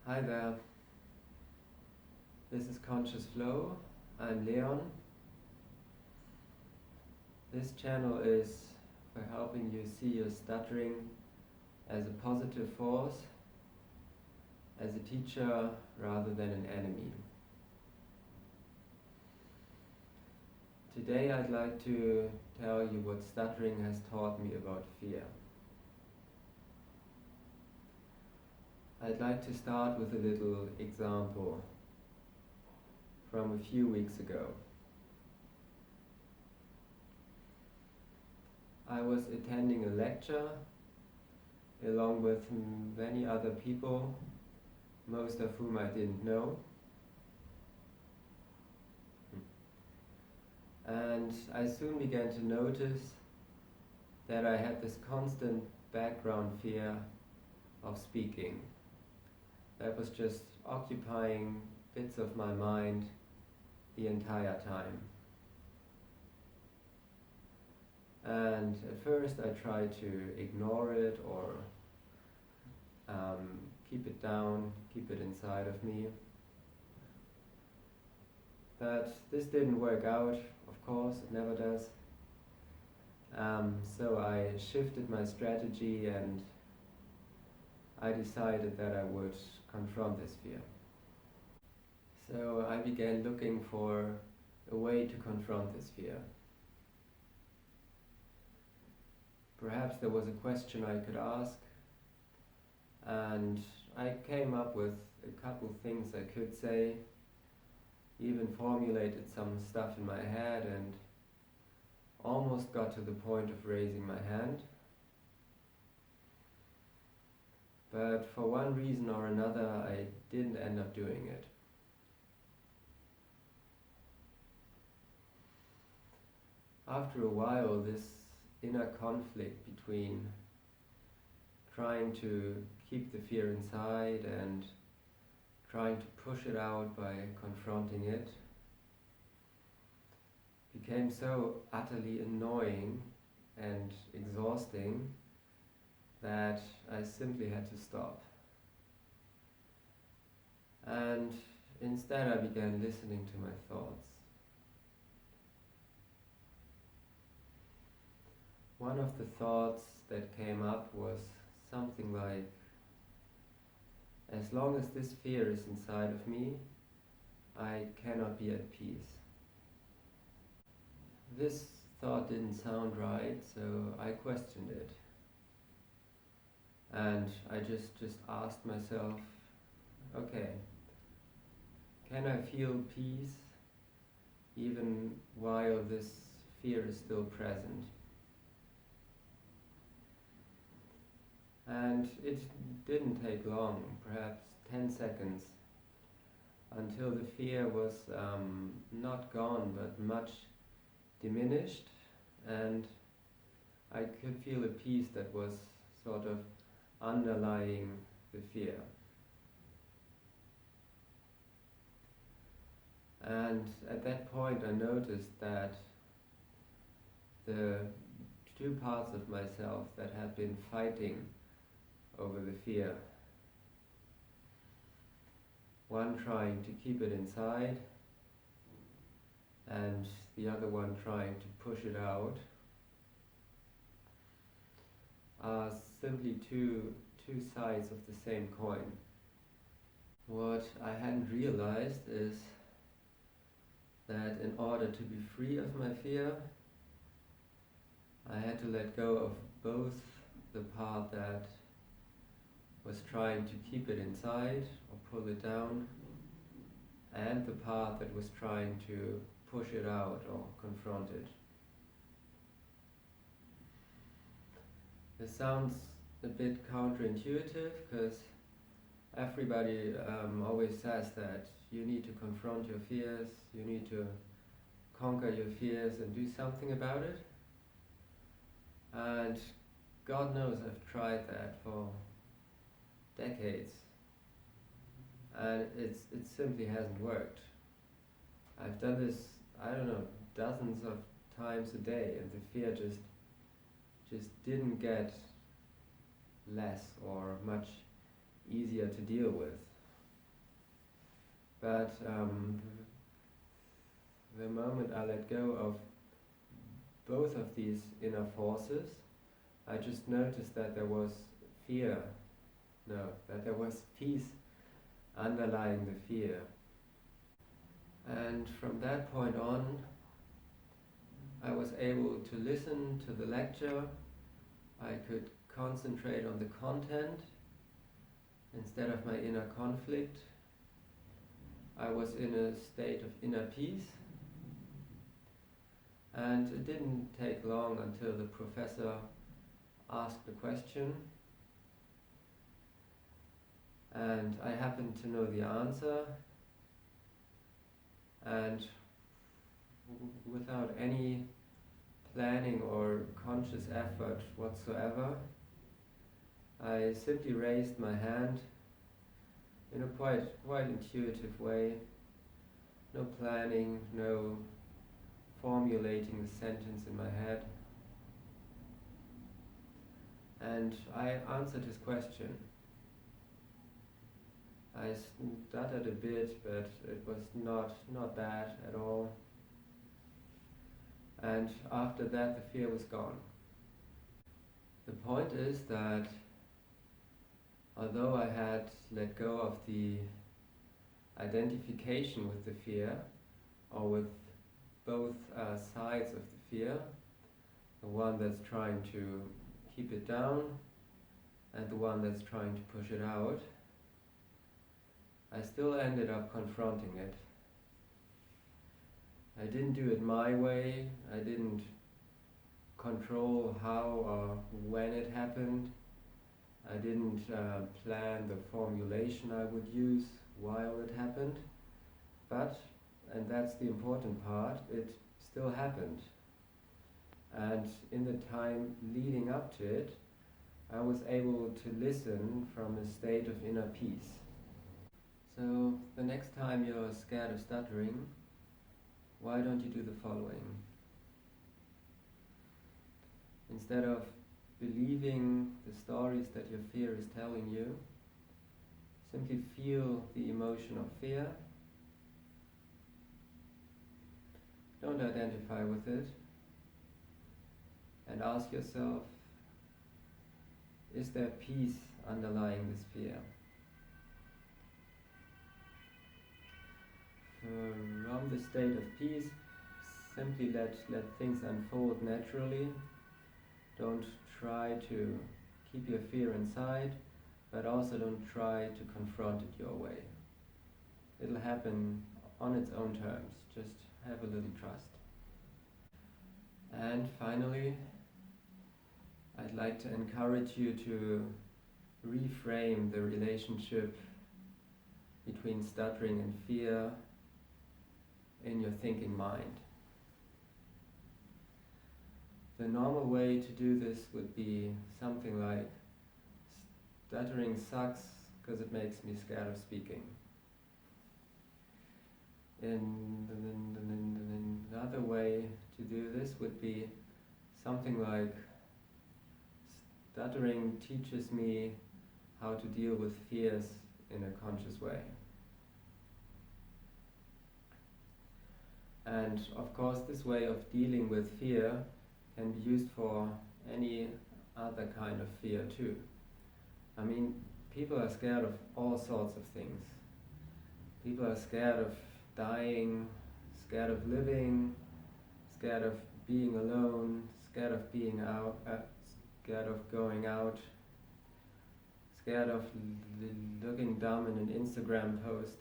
Hi there, this is Conscious Flow. I'm Leon. This channel is for helping you see your stuttering as a positive force, as a teacher rather than an enemy. Today I'd like to tell you what stuttering has taught me about fear. I'd like to start with a little example from a few weeks ago. I was attending a lecture along with many other people, most of whom I didn't know. And I soon began to notice that I had this constant background fear of speaking that was just occupying bits of my mind the entire time. And at first I tried to ignore it or keep it down, keep it inside of me. But this didn't work out, of course, it never does. So I shifted my strategy and I decided that I would confront this fear. So I began looking for a way to confront this fear. Perhaps there was a question I could ask, and I came up with a couple things I could say, even formulated some stuff in my head and almost got to the point of raising my hand. But for one reason or another, I didn't end up doing it. After a while, this inner conflict between trying to keep the fear inside and trying to push it out by confronting it became so utterly annoying and exhausting that I simply had to stop. And instead I began listening to my thoughts. One of the thoughts that came up was something like, as long as this fear is inside of me, I cannot be at peace. This thought didn't sound right, so I questioned it. And I just asked myself, okay, can I feel peace even while this fear is still present? And it didn't take long, perhaps 10 seconds, until the fear was not gone but much diminished, and I could feel a peace that was sort of underlying the fear. And at that point I noticed that the two parts of myself that had been fighting over the fear, one trying to keep it inside and the other one trying to push it out, are simply two sides of the same coin. What I hadn't realized is that in order to be free of my fear, I had to let go of both the part that was trying to keep it inside or pull it down, and the part that was trying to push it out or confront it. This sounds a bit counterintuitive because everybody always says that you need to confront your fears, you need to conquer your fears and do something about it. And God knows I've tried that for decades, and it simply hasn't worked. I've done this, I don't know, dozens of times a day, and the fear just didn't get less or much easier to deal with. But the moment I let go of both of these inner forces, I just noticed that there was fear, that there was peace underlying the fear. And from that point on, I was able to listen to the lecture. I could concentrate on the content instead of my inner conflict. I was in a state of inner peace. And it didn't take long until the professor asked the question. And I happened to know the answer. And without any planning or conscious effort whatsoever, I simply raised my hand in a quite intuitive way. No planning, no formulating the sentence in my head. And I answered his question. I stuttered a bit, but it was not bad at all. And after that, the fear was gone. The point is that although I had let go of the identification with the fear, or with both sides of the fear, the one that's trying to keep it down and the one that's trying to push it out, I still ended up confronting it. I didn't do it my way. I didn't control how or when it happened. I didn't plan the formulation I would use while it happened. But, and that's the important part, it still happened. And in the time leading up to it, I was able to listen from a state of inner peace. So the next time you're scared of stuttering, why don't you do the following? Instead of believing the stories that your fear is telling you, simply feel the emotion of fear. Don't identify with it. And ask yourself, is there peace underlying this fear? From the state of peace, simply let things unfold naturally. Don't try to keep your fear inside, but also don't try to confront it your way. It'll happen on its own terms. Just have a little trust. And finally, I'd like to encourage you to reframe the relationship between stuttering and fear in your thinking mind. The normal way to do this would be something like, stuttering sucks because it makes me scared of speaking. Another way to do this would be something like, stuttering teaches me how to deal with fears in a conscious way. And of course, this way of dealing with fear can be used for any other kind of fear too. I mean, people are scared of all sorts of things. People are scared of dying, scared of living, scared of being alone, scared of being out, scared of going out, scared of looking dumb in an Instagram post.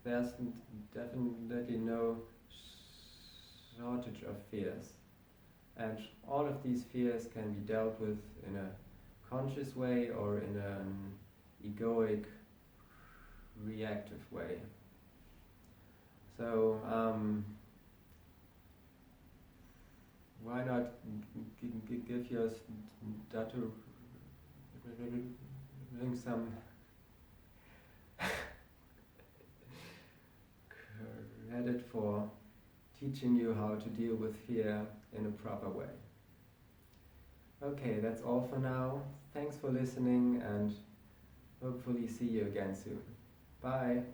There's definitely no shortage of fears. And all of these fears can be dealt with in a conscious way or in an egoic, reactive way. So, why not give your stuttering some credit for teaching you how to deal with fear in a proper way. Okay, that's all for now. Thanks for listening and hopefully see you again soon. Bye.